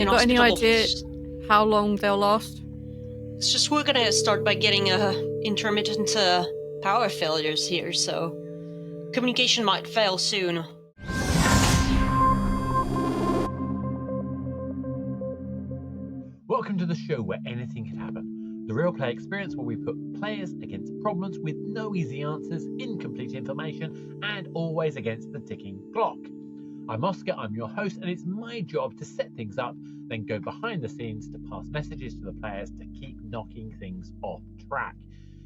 You got any inhospitable. idea how long they'll last? It's just we're gonna start by getting intermittent power failures here, so communication might fail soon. Welcome to the show where anything can happen. The real play experience where we put players against problems with no easy answers, incomplete information, and always against the ticking clock. I'm Oscar, I'm your host, and it's my job to set things up, then go behind the scenes to pass messages to the players to keep knocking things off track.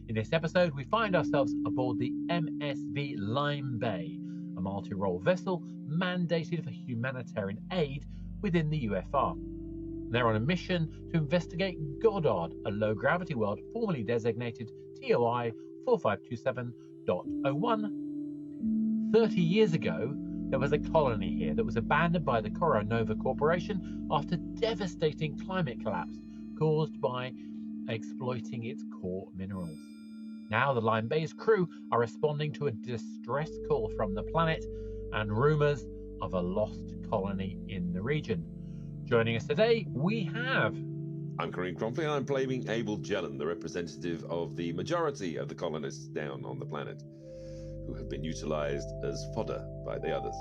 In this episode, we find ourselves aboard the MSV Lyme Bay, a multi-role vessel mandated for humanitarian aid within the UFR. They're on a mission to investigate Goddard, a low-gravity world formerly designated TOI 4527.01. 30 years ago, there was a colony here that was abandoned by the KoruNova Corporation after devastating climate collapse caused by exploiting its core minerals. Now the Lyme Bay's crew are responding to a distress call from the planet and rumours of a lost colony in the region. Joining us today, we have... I'm Karim Kronfli, and I'm playing Able Jellan, the representative of the majority of the colonists down on the planet, who have been utilised as fodder by the others.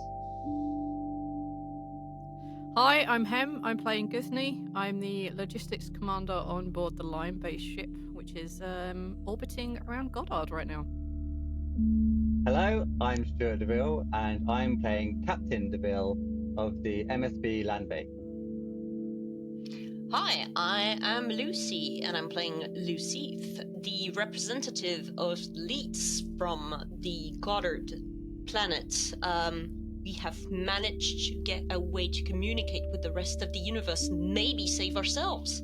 Hi, I'm Hem. I'm playing Guth-nee. I'm the logistics commander on board the Lyme Bay ship, which is orbiting around Goddard right now. Hello, I'm Stuart DeVille, and I'm playing Captain DeVille of the MSV Lyme Bay. Hi, I am Lucie, and I'm playing Luceeth, the representative of elites from the Goddard planet. We have managed to get a way to communicate with the rest of the universe and maybe save ourselves.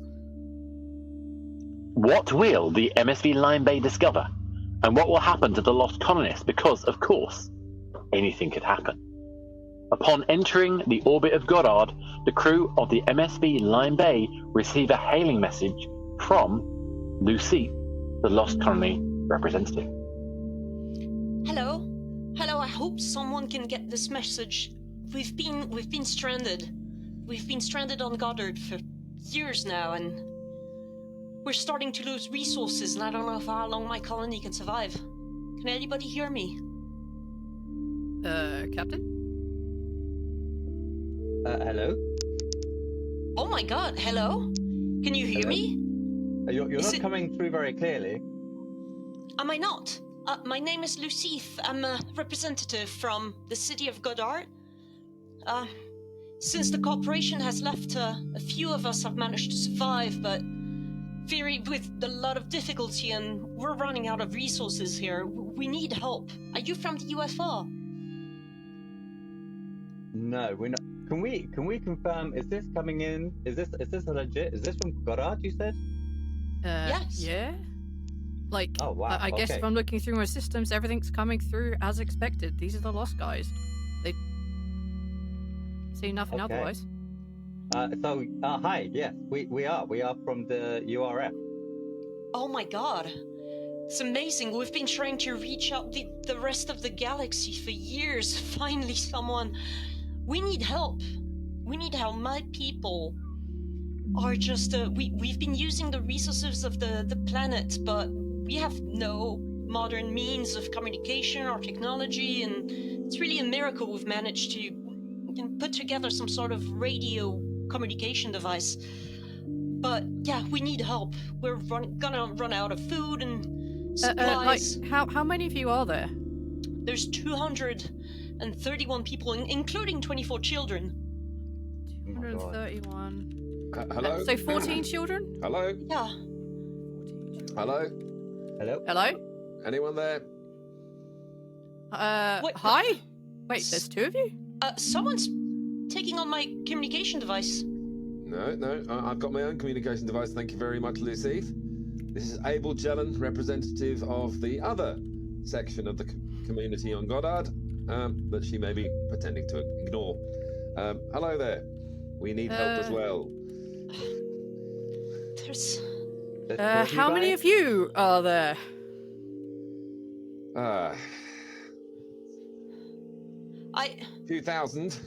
What will the MSV Lyme Bay discover? And what will happen to the lost colonists? Because, of course, anything could happen. Upon entering the orbit of Goddard, the crew of the MSV Lyme Bay receive a hailing message from Lucie, the lost colony representative. Hello, I hope someone can get this message. We've been stranded. We've been stranded on Goddard for years now, and we're starting to lose resources, and I don't know how long my colony can survive. Can anybody hear me? Captain? Hello? Oh my god, hello? Can you hear me? You're not coming through very clearly. Am I not? My name is Luceeth. I'm a representative from the city of Goddard. Since the corporation has left, a few of us have managed to survive, but with a lot of difficulty, and we're running out of resources here. We need help. Are you from the UFR? No, we're not. Can we confirm? Is this coming in? Is this a legit? Is this from Goddard? You said? Yes. Yeah. Like, oh wow. I guess if I'm looking through my systems, everything's coming through as expected. These are the lost guys. They see nothing otherwise. Hi. Yes, we are from the URF. Oh my god. It's amazing. We've been trying to reach out the rest of the galaxy for years. Finally, someone... We need help. We need help. My people are just... We've been using the resources of the planet, but we have no modern means of communication or technology, and it's really a miracle we've managed to put together some sort of radio communication device. But yeah, we need help. We're gonna run out of food and supplies. How many of you are there? There's 231 people, including 24 children. 231. Hello? So 14 children? Hello? Yeah. 14 children. Hello? Hello? Hello? Anyone there? Wait, hi? Wait, there's two of you? Someone's taking on my communication device. No, I've got my own communication device, thank you very much, Luceeth. This is Able Jellan, representative of the other section of the community on Goddard, that she may be pretending to ignore. Hello there. We need help as well. There's... How many of you are there? I... Few thousand.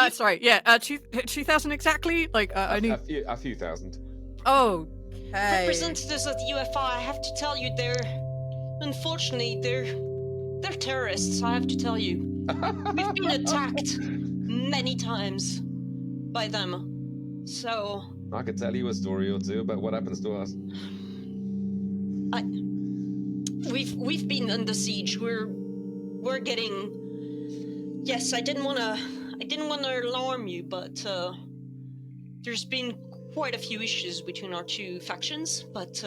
Sorry, yeah, 2,000 exactly? Like, I need... A few thousand. Okay. Representatives of the UFR, I have to tell you, unfortunately, they're terrorists, I have to tell you. We've been attacked many times by them, so... I could tell you a story or two about what happens to us. We've been under siege. We're getting... Yes, I didn't want to alarm you, but there's been quite a few issues between our two factions, but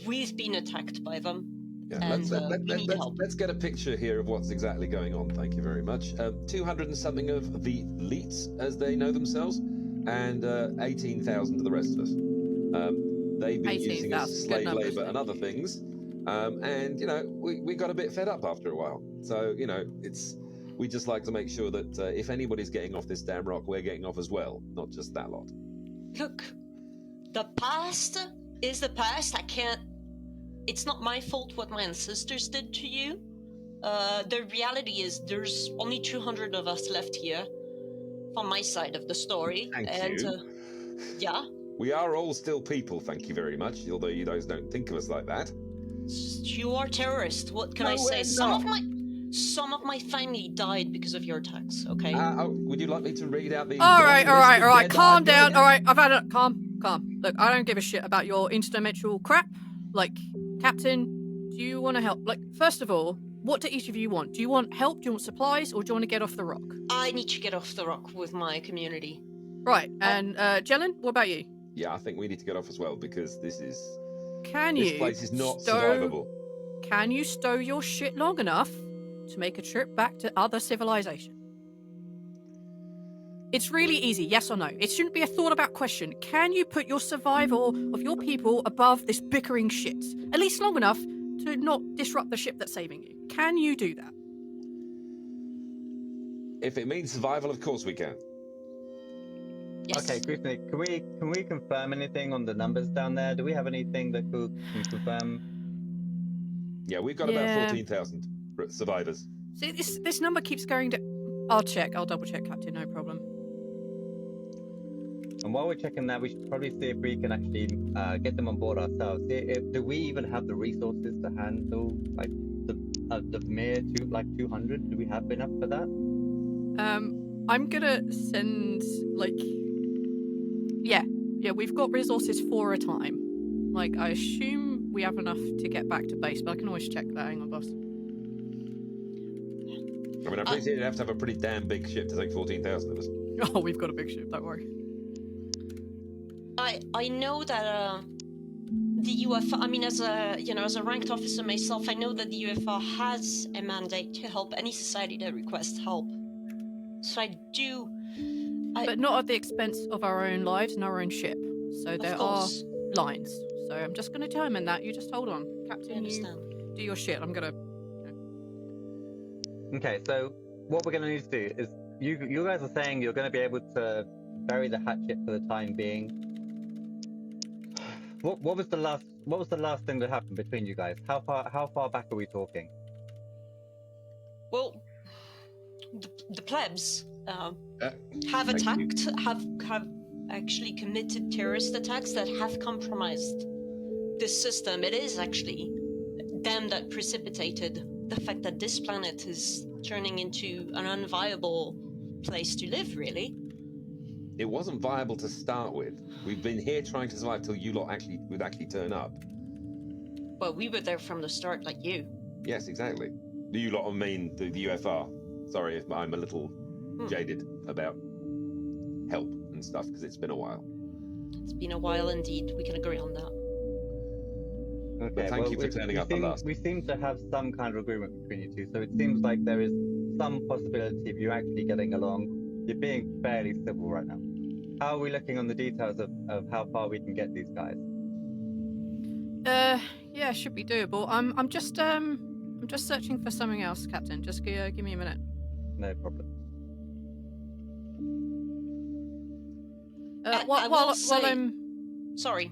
we've been attacked by them. Yeah, and we need help. let's get a picture here of what's exactly going on. Thank you very much. 200 and something of the elites, as they know themselves, and 18,000 of the rest of us. They've been using us as slave labour and other things, and we got a bit fed up after a while. So we just like to make sure that if anybody's getting off this damn rock, we're getting off as well, not just that lot. Look, the past is the past. It's not my fault what my ancestors did to you. The reality is there's only 200 of us left here from my side of the story. Thank you. Yeah. We are all still people, thank you very much, although you guys don't think of us like that. You are terrorists. What can I say? Some of my family died because of your attacks, okay? Would you like me to read out the... All right. Calm down. All right, I've had it. Calm. Look, I don't give a shit about your interdimensional crap. Like, Captain, do you want to help? Like, first of all, what do each of you want? Do you want help? Do you want supplies? Or do you want to get off the rock? I need to get off the rock with my community. Right, and Jellan, what about you? Yeah, I think we need to get off as well, because this This place is not survivable. Can you stow your shit long enough to make a trip back to other civilization? It's really easy, yes or no. It shouldn't be a thought about question. Can you put your survival of your people above this bickering shit? At least long enough to not disrupt the ship that's saving you. Can you do that? If it means survival, of course we can. Yes. Okay, Guth-nee, can we confirm anything on the numbers down there? Do we have anything that can confirm? Yeah, we've got about 14,000 survivors. See, this number keeps going to... I'll double check, Captain, no problem. And while we're checking that, we should probably see if we can actually get them on board ourselves. Do we even have the resources to handle like the mere 200? Do we have enough for that? I'm gonna send yeah, we've got resources for a time. Like, I assume we have enough to get back to base, but I can always check that. Hang on, boss. I mean, I appreciate you'd have to have a pretty damn big ship to take 14,000 of us. Oh, we've got a big ship, don't worry. I know that the UFR, I mean, as a ranked officer myself, I know that the UFR has a mandate to help any society that requests help. So I do... But not at the expense of our own lives and our own ship. So there are lines. So I'm just going to determine that. You just hold on. Captain, I understand. You do your shit. I'm going to... Okay, so what we're going to need to do is... You guys are saying you're going to be able to bury the hatchet for the time being. What was the last thing that happened between you guys? How far back are we talking? Well, the plebs have attacked, have actually committed terrorist attacks that have compromised this system. It is actually them that precipitated the fact that this planet is turning into an unviable place to live, really. It wasn't viable to start with. We've been here trying to survive till you lot would actually turn up. Well, we were there from the start, like you. Yes, exactly. You lot, I mean the UFR. Sorry if I'm a little jaded about help and stuff, because it's been a while. It's been a while indeed. We can agree on that. Okay, but thank you for turning up at last. We seem to have some kind of agreement between you two, so it seems like there is some possibility of you actually getting along. You're being fairly civil right now. How are we looking on the details of how far we can get these guys? Yeah, should be doable. I'm just searching for something else, Captain. Just give me a minute. No problem. While I'm sorry.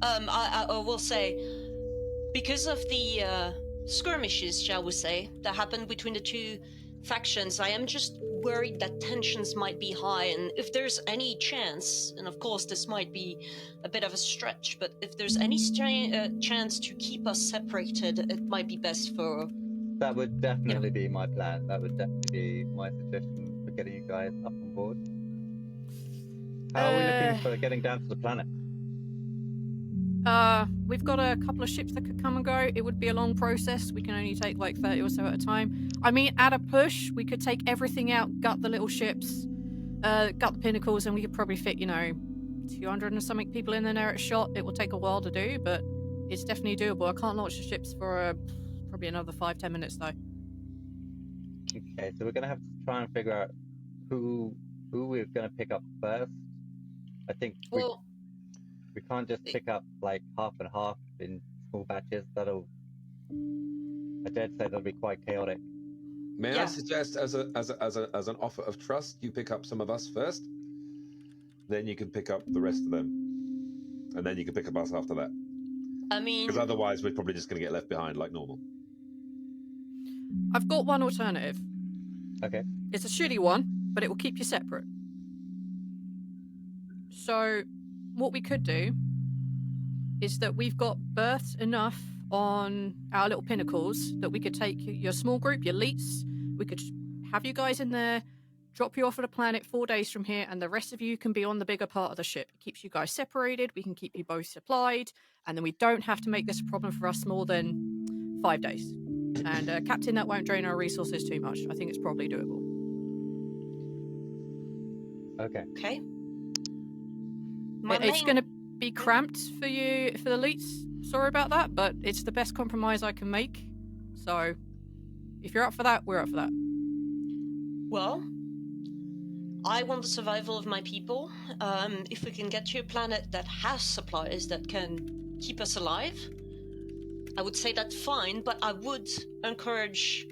I will say, because of the skirmishes, shall we say, that happened between the two factions. I am just worried that tensions might be high, and if there's any chance, and of course this might be a bit of a stretch, but if there's any chance to keep us separated, it might be best for... That would definitely be my plan. That would definitely be my suggestion for getting you guys up on board. How are we looking for getting down to the planet? We've got a couple of ships that could come and go. It would be a long process. We can only take like 30 or so at a time. I mean, at a push, we could take everything out, gut the little ships, gut the pinnacles, and we could probably fit, 200 and something people in there at a shot. It will take a while to do, but it's definitely doable. I can't launch the ships for probably another 5-10 minutes though. Okay, so we're gonna have to try and figure out who we're gonna pick up first. I think we can't just pick up like half and half in small batches. I dare say that'll be quite chaotic. May I suggest, as an offer of trust, you pick up some of us first, then you can pick up the rest of them, and then you can pick up us after that. I mean, because otherwise we're probably just going to get left behind like normal. I've got one alternative. Okay. It's a shitty one, but it will keep you separate. So, what we could do is that we've got berths enough on our little pinnacles that we could take your small group, your elites, we could have you guys in there, drop you off at a planet 4 days from here, and the rest of you can be on the bigger part of the ship. It keeps you guys separated, we can keep you both supplied, and then we don't have to make this a problem for us more than 5 days. And Captain, that won't drain our resources too much. I think it's probably doable. Okay. Okay. It's going to be cramped for you, for the elites. Sorry about that, but it's the best compromise I can make. So, if you're up for that, we're up for that. Well, I want the survival of my people. If we can get to a planet that has supplies that can keep us alive, I would say that's fine, but I would encourage,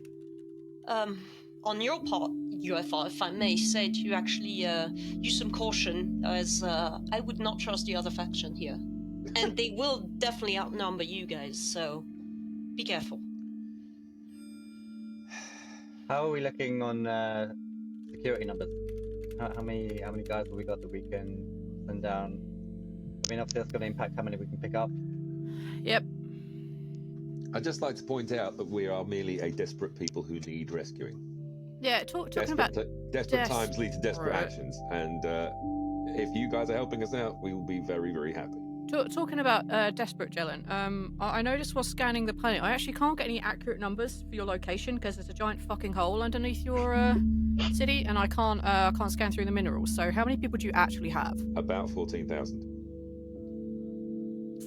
on your part, UFR, if I may say, to actually use some caution, as I would not trust the other faction here. And they will definitely outnumber you guys, so be careful. How are we looking on security numbers? How many guys have we got that we can send down? I mean, obviously that's going to impact how many we can pick up. Yep. I'd just like to point out that we are merely a desperate people who need rescuing. Yeah, talking about desperate times lead to desperate actions, and if you guys are helping us out, we will be very, very happy. Talking about desperate, Jellan. I noticed while scanning the planet, I actually can't get any accurate numbers for your location because there's a giant fucking hole underneath your city, and I can't scan through the minerals. So, how many people do you actually have? About 14,000.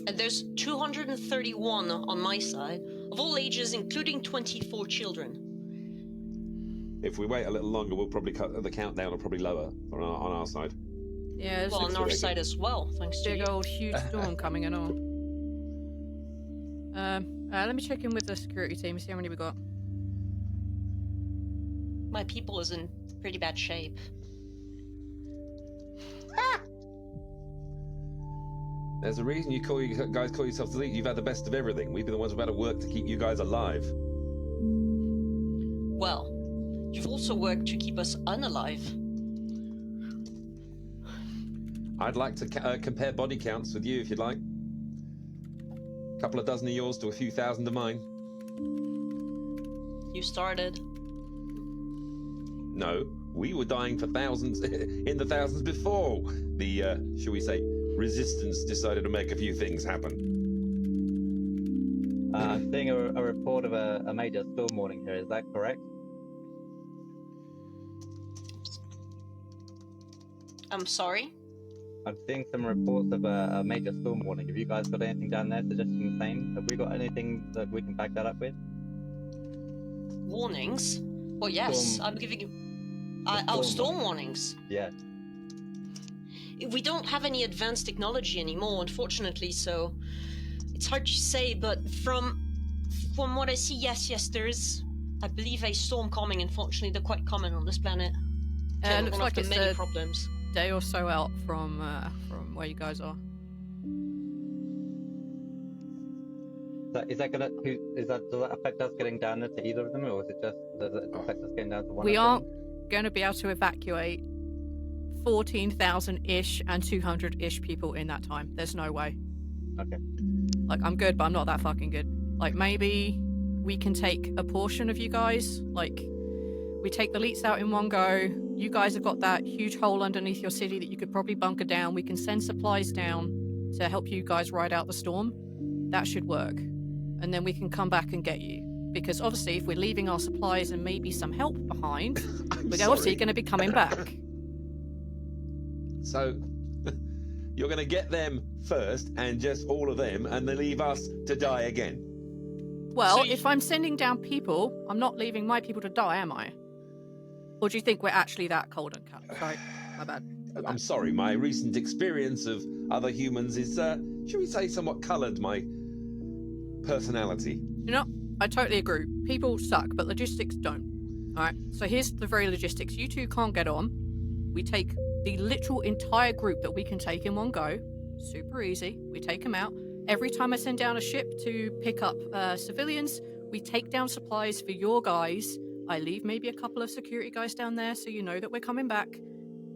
And there's 231 on my side, of all ages, including 24 children. If we wait a little longer, we'll probably cut the countdown, will probably lower on our side. Yeah, there's well, on our side as well, thanks to you. Big old huge storm coming and all. Let me check in with the security team and see how many we got. My people is in pretty bad shape. There's a reason you guys call yourselves elite. You've had the best of everything. We've been the ones who've had to work to keep you guys alive. Well, you've also worked to keep us unalive. I'd like to compare body counts with you, if you'd like. A couple of dozen of yours to a few thousand of mine. You started. No, we were dying for thousands, in the thousands before the, shall we say, resistance decided to make a few things happen. I'm seeing a report of a major storm warning here, is that correct? I'm sorry? I'm seeing some reports of a major storm warning. Have you guys got anything down there suggesting the same? Have we got anything that we can back that up with? Warnings? Well, yes, I'm giving you... storm warnings? Yeah. We don't have any advanced technology anymore, unfortunately, so... It's hard to say, but from what I see, yes, there is, I believe, a storm coming. Unfortunately, they're quite common on this planet. Looks like it's many problems. Day or so out from where you guys are. So is that gonna? Does that affect us getting down there to either of them, or is it just does it affect us getting down to one? We of them? aren't going to be able to evacuate 14,000-ish and 200-ish people in that time. There's no way. Okay. Like, I'm good, but I'm not that fucking good. Like, maybe we can take a portion of you guys. Like, we take the elites out in one go. You guys have got that huge hole underneath your city that you could probably bunker down. We can send supplies down to help you guys ride out the storm. That should work. And then we can come back and get you. Because obviously, if we're leaving our supplies and maybe some help behind, we're obviously going to be coming back. So, you're going to get them first, and just all of them, and then leave us to die again? Well, So if I'm sending down people, I'm not leaving my people to die, am I? Or do you think we're actually that cold and cut? Sorry, my bad. I'm sorry, my recent experience of other humans is, should we say, somewhat coloured my personality. You know, I totally agree. People suck, but logistics don't. Alright, so here's the very logistics. You two can't get on. We take the literal entire group that we can take in one go. Super easy. We take them out. Every time I send down a ship to pick up civilians, we take down supplies for your guys. I leave maybe a couple of security guys down there so you know that we're coming back.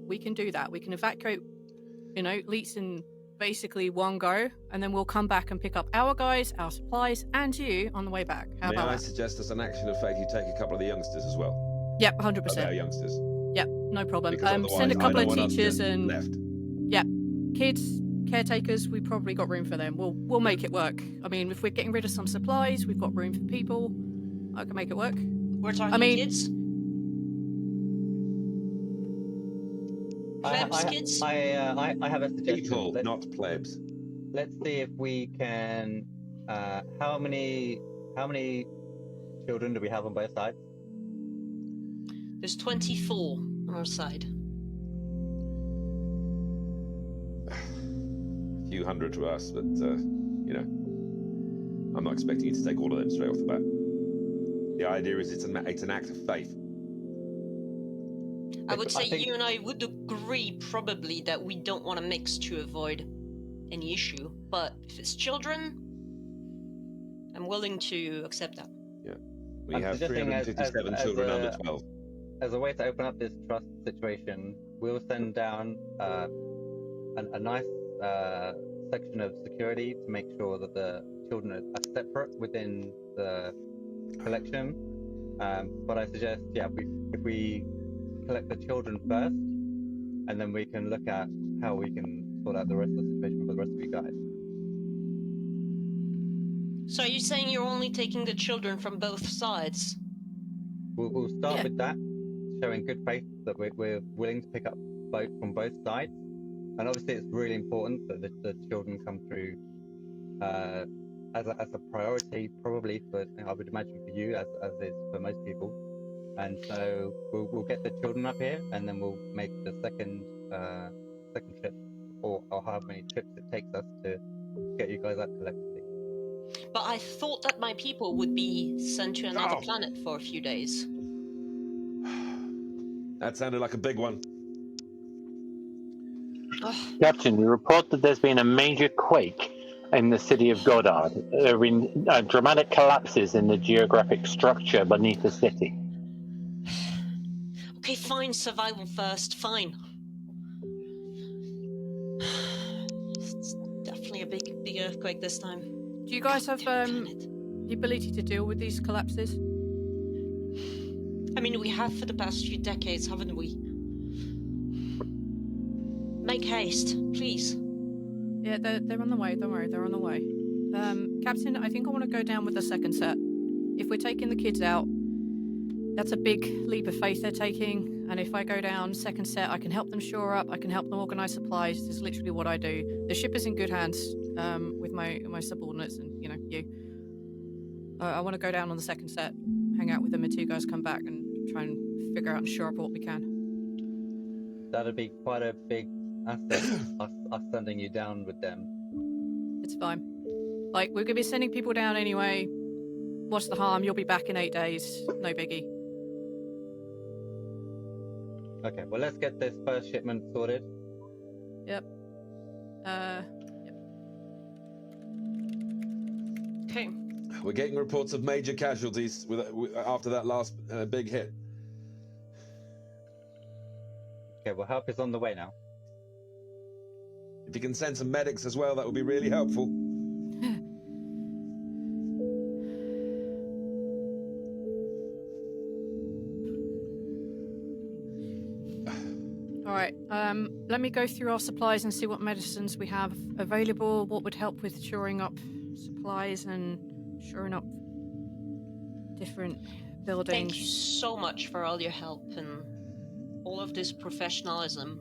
We can do that. We can evacuate, elites in basically one go, and then we'll come back and pick up our guys, our supplies, and you on the way back. How May about I that? suggest as an action of faith you take a couple of the youngsters as well? Yep, Our 100%. youngsters. Yep, no problem. Because Send a otherwise I couple don't of want us teachers to and left. kids, caretakers. We probably got room for them. We'll make it work. I mean, if we're getting rid of some supplies, we've got room for people. I can make it work. We're talking I mean- kids? Plebs, kids? I have a suggestion. People, not plebs. Let's see if we can. How many children do we have on both sides? There's 24 on our side. A few hundred to us, but, I'm not expecting you to take all of them straight off the bat. The idea is it's an act of faith. I would say think- you and I would agree probably that we don't want to mix to avoid any issue, but if it's children, I'm willing to accept that. We I'm have suggesting as 357 a- children under 12. As a way to open up this trust situation, we'll send down a nice section of security to make sure that the children are separate within the collection. But I suggest, if we collect the children first, and then we can look at how we can sort out the rest of the situation for the rest of you guys. So are you saying you're only taking the children from both sides? We'll start Yeah. with that, showing good faith that we're willing to pick up both from both sides. And obviously, it's really important that the children come through as a priority, probably for, I would imagine, for you, as is for most people. And so we'll get the children up here, and then we'll make the second trip, or however many trips it takes us to get you guys up collectively. But I thought that my people would be sent to another Oh. planet for a few days. That sounded like a big one. Ugh. Captain, we report that there's been a major quake in the city of Goddard. There have been dramatic collapses in the geographic structure beneath the city. Okay, fine, survival first, fine. It's definitely a big earthquake this time. Do you guys have Goddamn planet. the ability to deal with these collapses? I mean, we have for the past few decades, haven't we? Make haste, please. Yeah, they're on the way. Don't worry, they're on the way. Captain, I think I want to go down with the second set. If we're taking the kids out, that's a big leap of faith they're taking. And if I go down second set, I can help them shore up. I can help them organise supplies. This is literally what I do. The ship is in good hands with my subordinates and you. I want to go down on the second set, hang out with them until you guys come back and try and figure out and shore up what we can. That'd be quite a big asset, us sending you down with them. It's fine. Like, we're gonna be sending people down anyway. What's the harm? You'll be back in 8 days. No biggie. Okay, well, let's get this first shipment sorted. Yep. Yep. Okay. We're getting reports of major casualties after that last big hit. Okay, well, help is on the way now. If you can send some medics as well, that would be really helpful. All right. Let me go through our supplies and see what medicines we have available. What would help with shoring up supplies and shoring up different buildings. Thank you so much for all your help and all of this professionalism.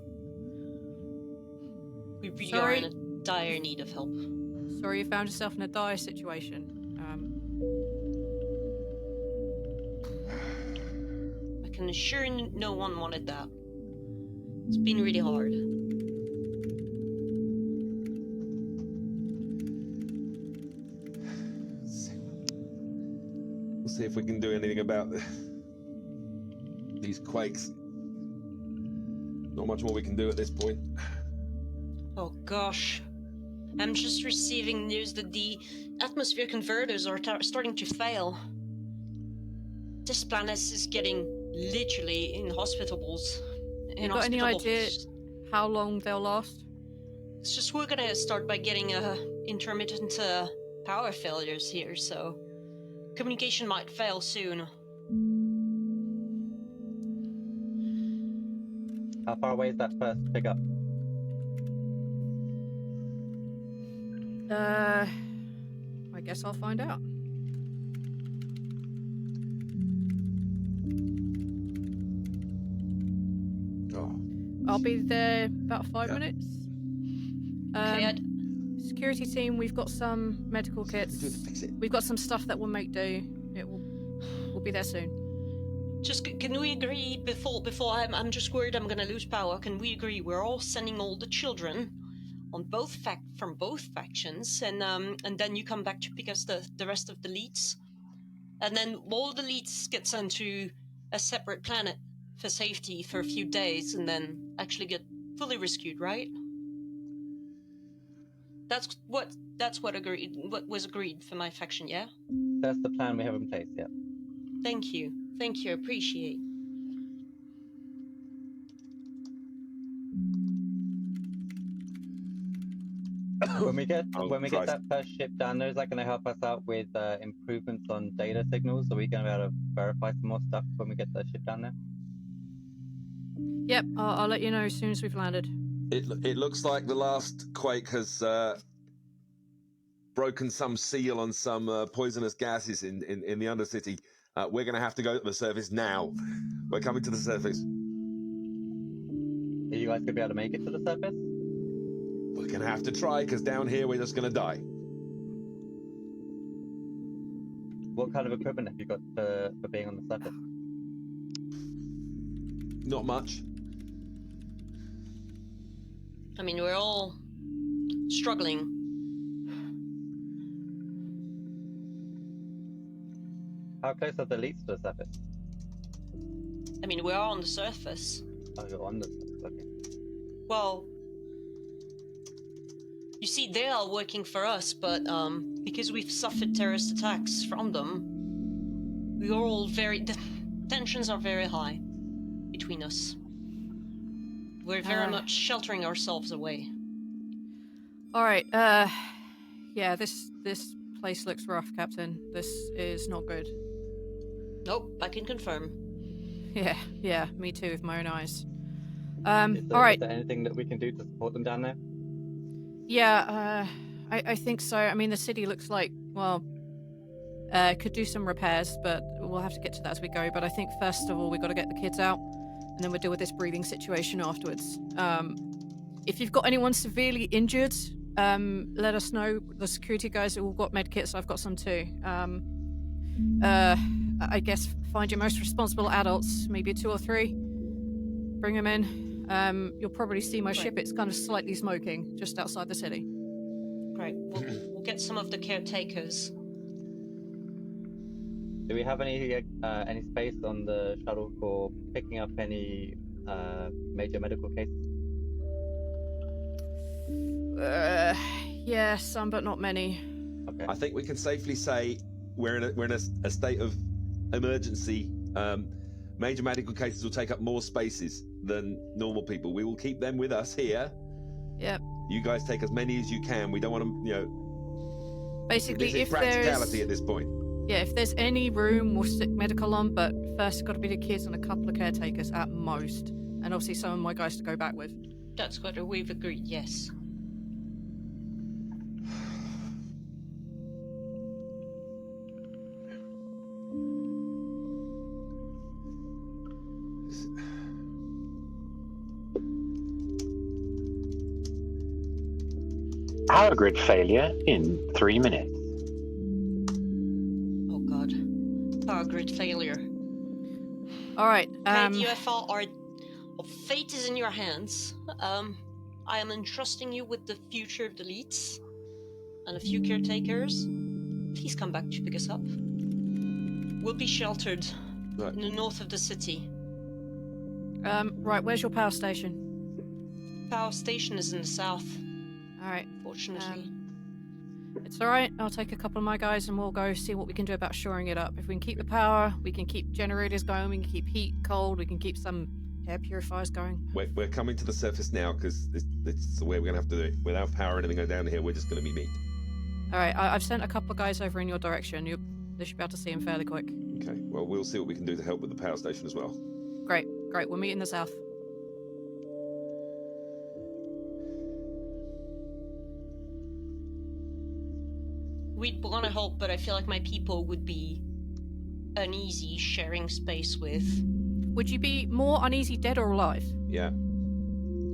We really are in a dire need of help. Sorry you found yourself in a dire situation. I can assure you no one wanted that. It's been really hard. We'll see if we can do anything about these quakes. Not much more we can do at this point. Oh gosh. I'm just receiving news that the atmosphere converters are starting to fail. This planet is getting literally inhospitable. You got any idea how long they'll last? It's just we're gonna start by getting intermittent power failures here, so communication might fail soon. How far away is that first pickup? I guess I'll find out. I'll be there about 5 minutes. Security team, we've got some medical kits. We've got some stuff that will make do. We'll be there soon. Just can we agree before I'm just worried I'm gonna lose power. Can we agree we're all sending all the children on from both factions, and then you come back to pick us the rest of the leads, and then all the leads get sent to a separate planet for safety for a few days, and then actually get fully rescued, right? That's what was agreed for my faction, yeah? That's the plan we have in place, yeah. Thank you, I appreciate. When we get that first ship down there, is that going to help us out with improvements on data signals? Are we going to be able to verify some more stuff when we get that ship down there? Yep, I'll let you know as soon as we've landed. It looks like the last quake has broken some seal on some poisonous gases in the Undercity. We're going to have to go to the surface now. We're coming to the surface. Are you guys going to be able to make it to the surface? We're going to have to try, because down here we're just going to die. What kind of equipment have you got for being on the surface? Not much. I mean, we're all struggling. How close are the leads to the surface? I mean, we're on the surface. Oh, you're on the surface, okay. Well, you see, they are working for us, but because we've suffered terrorist attacks from them, we are all the tensions are very high between us. We're very much sheltering ourselves away. All right. Yeah, this place looks rough, Captain. This is not good. Nope, I can confirm. Yeah, me too, with my own eyes. All right. Is there anything that we can do to support them down there? Yeah, I think so. I mean, the city looks like, well, could do some repairs, but we'll have to get to that as we go. But I think first of all, we've got to get the kids out, and then we'll deal with this breathing situation afterwards. If you've got anyone severely injured, let us know. The security guys have all got med kits. I've got some too. I guess find your most responsible adults, maybe 2 or 3. Bring them in. You'll probably see my ship. It's kind of slightly smoking just outside the city. Great. We'll get some of the caretakers. Do we have any space on the shuttle for picking up any major medical cases? Yeah, some, but not many. Okay. I think we can safely say we're in a state of emergency. Major medical cases will take up more spaces than normal people. We will keep them with us here. Yep. You guys take as many as you can. We don't want to, Basically, this is if practicality there's at this point. if there's any room, we'll stick medical on. But first, it's got to be the kids and a couple of caretakers at most, and obviously some of my guys to go back with. That's what we've agreed, yes. Power grid failure in 3 minutes. Oh god. Power grid failure. All right. Okay, UFR, our fate is in your hands. I am entrusting you with the future of the Leeds and a few caretakers. Please come back to pick us up. We'll be sheltered in the north of the city. Right. Where's your power station? Power station is in the south, All right. fortunately. It's all right. I'll take a couple of my guys and we'll go see what we can do about shoring it up. If we can keep the power, we can keep generators going. We can keep heat, cold. We can keep some air purifiers going. We're coming to the surface now because it's the way we're going to have to do it. Without power or anything going down here, we're just going to be meat. All right. I've sent a couple of guys over in your direction. They should be able to see them fairly quick. Okay, well, we'll see what we can do to help with the power station as well. Great. We'll meet in the south. We'd want to help, but I feel like my people would be uneasy sharing space with. Would you be more uneasy dead or alive? Yeah.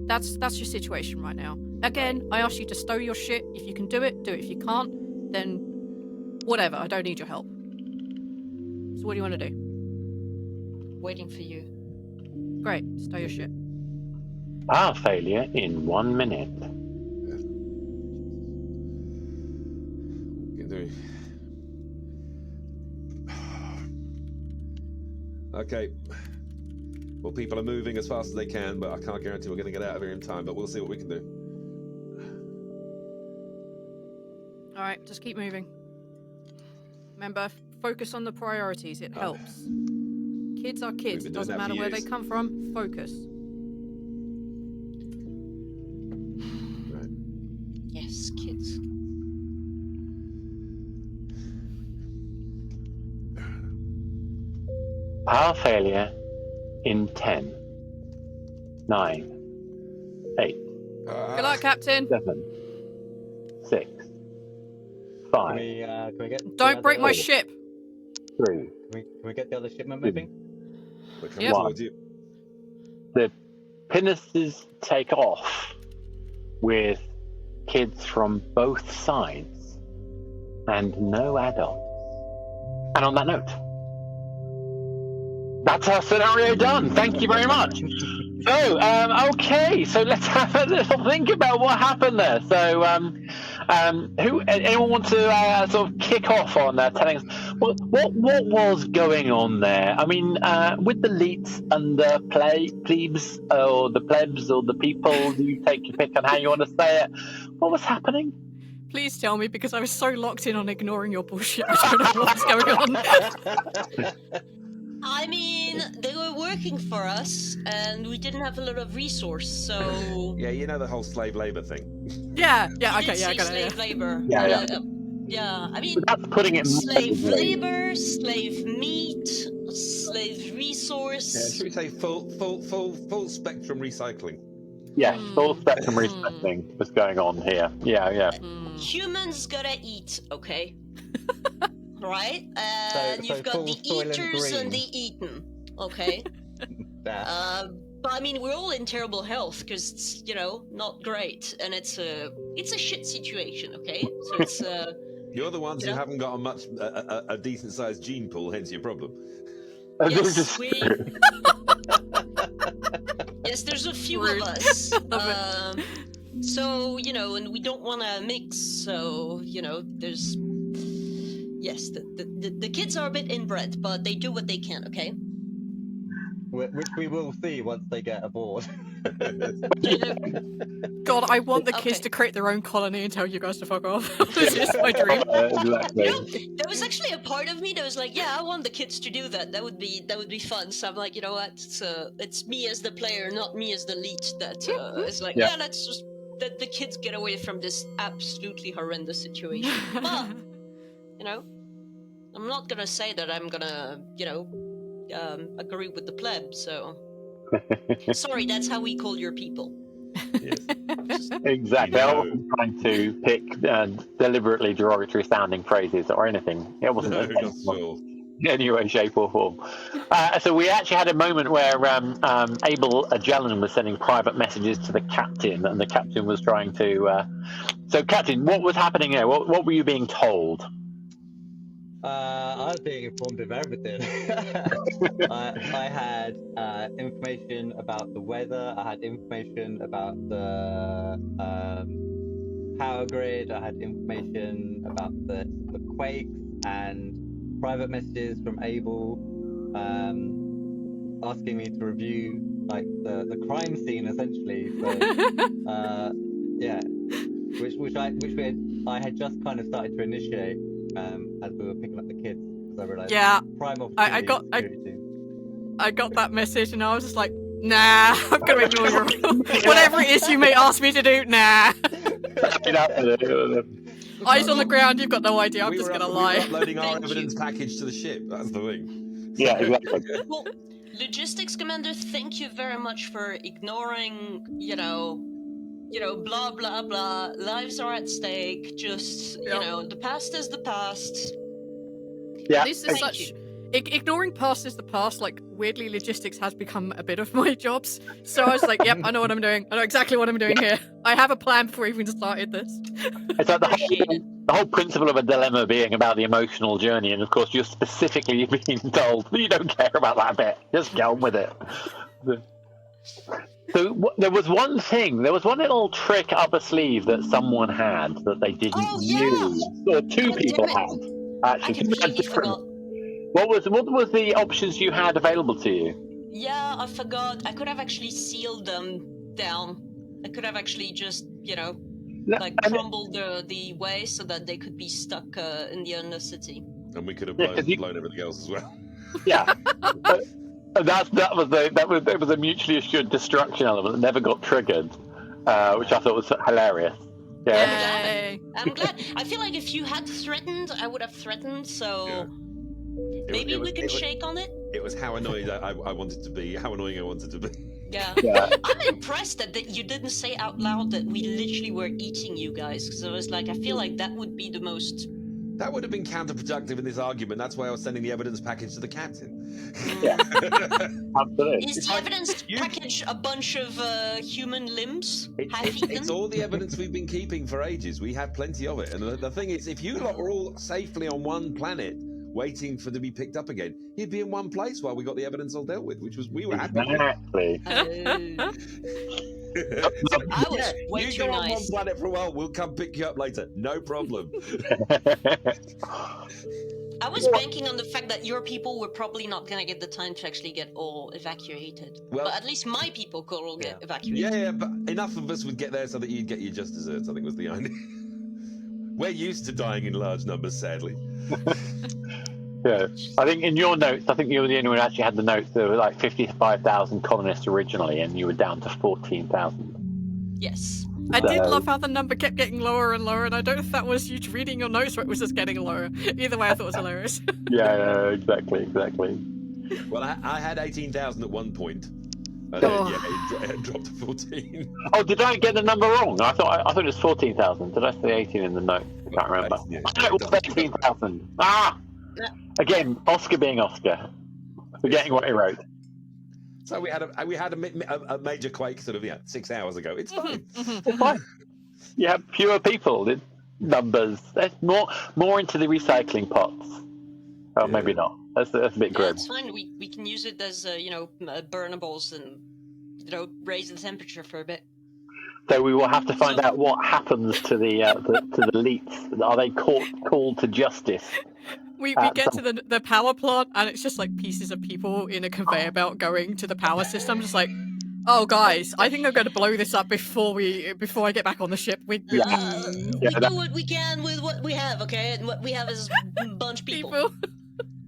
That's your situation right now. Again, I ask you to stow your shit. If you can do it, do it. If you can't, then whatever. I don't need your help. So what do you want to do? Waiting for you. Great. Stow your shit. Power failure in 1 minute. What can do? Okay. Well, people are moving as fast as they can, but I can't guarantee we're going to get out of here in time, but we'll see what we can do. All right. Just keep moving. Remember, focus on the priorities. It helps. Kids are kids. We've been It doing doesn't that for matter where they years. come from. Focus. Right. Yes, kids. Power failure in 10, 9, 8, Good luck, Captain. 7, 6, Can 5, we get? the Don't break my other- ship. 3. Can we get the other shipment moving? We're coming Yep. towards you. The pinnaces take off with kids from both sides and no adults. And on that note, that's our scenario done. Thank you very much. So, okay, so let's have a little think about what happened there. So, anyone want to sort of kick off on telling us what was going on there? I mean, with the leets and the plebes, or the plebs, or the people, you take your pick on how you want to say it. What was happening? Please tell me, because I was so locked in on ignoring your bullshit. I don't know what's going on. I mean, they were working for us, and we didn't have a lot of resource, so... Yeah, you know the whole slave labor thing. Yeah, We okay, did yeah, I say got it. slave Yeah. labor. Yeah. Yeah, I mean, That's putting it slave mildly. labor, slave meat, slave Yeah, resource. should we say full spectrum recycling? Yes, full spectrum Mm. recycling was going on here. Yeah. Mm. Humans gotta eat, okay? Right? And So you've got full the Soylent eaters and Green. the eaten, okay? Nah. But I mean, we're all in terrible health because it's, not great, and it's a shit situation, okay? So it's You're the ones Yeah. who haven't got a decent sized gene pool, hence your problem. yes, yes, there's a few Rude. of us. Love So and we don't want to mix. So there's the kids are a bit inbred, but they do what they can, okay? which we will see once they get aboard. God, I want the kids Okay. to create their own colony and tell you guys to fuck off. This is my dream. Exactly. You know, there was actually a part of me that was like, yeah, I want the kids to do that. That would be fun. So I'm like, you know what? It's me as the player, not me as the lead. That is like, Yeah. yeah, let's just let the kids get away from this absolutely horrendous situation. But you know, I'm not gonna say that I'm gonna, agree with the pleb. So sorry, that's how we call your people. Exactly. I wasn't trying to pick deliberately derogatory sounding phrases or anything. It wasn't No, a not at all. in any way, shape, or form. So we actually had a moment where Abel Jellan was sending private messages to the captain, and the captain was trying to. So, Captain, what was happening there? What were you being told? I was being informed of everything. I had information about the weather. I had information about the power grid. I had information about the quakes and private messages from Abel asking me to review like the crime scene essentially. So yeah, which I had just kind of started to initiate. As we were picking up the kids, because I realised prime opportunity. I got that message and I was just like, nah, I'm gonna ignore your whatever it is you may ask me to do. Nah. Eyes on the ground. You've got no idea. I'm just gonna lie. We were uploading our Thank evidence you. package to the ship. That's the thing. Yeah, exactly. Well, logistics commander, thank you very much for ignoring, blah blah blah. Lives are at stake. Just the past is the past. Yeah. This is Thank such. you. Ignoring past is the past. Like, weirdly, logistics has become a bit of my jobs. So I was like, yep, I know what I'm doing. I know exactly what I'm doing here. I have a plan before I even started this. It's like Appreciate it. the whole principle of a dilemma being about the emotional journey, and of course you're specifically being told you don't care about that bit. Just get on with it. So there was one thing, there was one little trick up a sleeve that someone had that they didn't use, or two God people damn had. it. Actually, I two had completely different. forgot. What was the options you had available to you? Yeah, I forgot. I could have actually sealed them down. I could have actually just, crumbled the way so that they could be stuck in the Undercity. And we could have Yeah, 'cause blown everything else as well. Yeah. It was a mutually assured destruction element that never got triggered, which I thought was hilarious. Yeah. Yay. I'm glad. I feel like if you had threatened, I would have threatened, so Yeah. maybe we can shake on it? It was how annoyed I wanted to be, how annoying I wanted to be. Yeah. Yeah. I'm impressed that you didn't say out loud that we literally were eating you guys, because I was like, I feel like that would be the most... That would have been counterproductive in this argument. That's why I was sending the evidence package to the captain. Yeah. Absolutely. Is the evidence package a bunch of human limbs? Half-eaten? It's all the evidence we've been keeping for ages. We have plenty of it. And the thing is, if you lot were all safely on one planet, waiting for to be picked up again, you'd be in one place while we got the evidence all dealt with, which was we were happy with. Exactly. I was way you too go on one nice. planet for a while, we'll come pick you up later. No problem. I was banking on the fact that your people were probably not going to get the time to actually get all evacuated. Well- but at least my people could all get evacuated. Yeah, but enough of us would get there so that you'd get your just desserts, I think was the idea. We're used to dying in large numbers, sadly. Yeah. I think in your notes, I think you were the only one who actually had the notes. There were like 55,000 colonists originally, and you were down to 14,000. Yes. I did So- love how the number kept getting lower and lower, and I don't know if that was you reading your notes or it was just getting lower. Either way, I thought it was hilarious. Yeah, exactly. Well, I had 18,000 at one point. And it dropped to 14. Oh, did I get the number wrong? I thought it was 14,000. Did I say 18 in the note? I can't remember. Yeah. It was 18,000. Ah! Again, Oscar being Oscar. Forgetting what he wrote. So we had a major quake sort of 6 hours ago. It's fine. It's fine. You have fewer people. The numbers. That's more into the recycling pots. Oh, maybe not. That's a bit Yeah, grim. it's fine. We can use it as, burnables and, raise the temperature for a bit. So we will have to find out what happens to the elites. Are they called to justice We get to the power plant, and it's just like pieces of people in a conveyor belt going to the power system. Just like, oh guys, I think I'm going to blow this up before I get back on the ship. We do what we can with what we have, okay? And what we have is a bunch of people.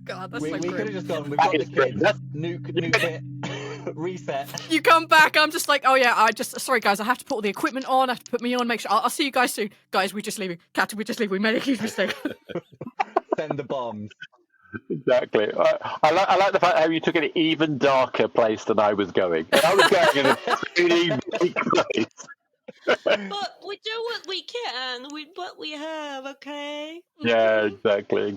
God, that's we so could grim. have just gone. We've got the kids. New kit. Reset. You come back, I'm just like, oh yeah, sorry guys, I have to put all the equipment on, I have to put me on, make sure, I'll see you guys soon. Guys, we're just leaving. Captain, we're just leaving. We made a huge mistake. Send the bombs. Exactly. I like the fact how you took an even darker place than I was going. I was going in a really bleak place. But we do what we can with what we have, okay? Yeah, exactly.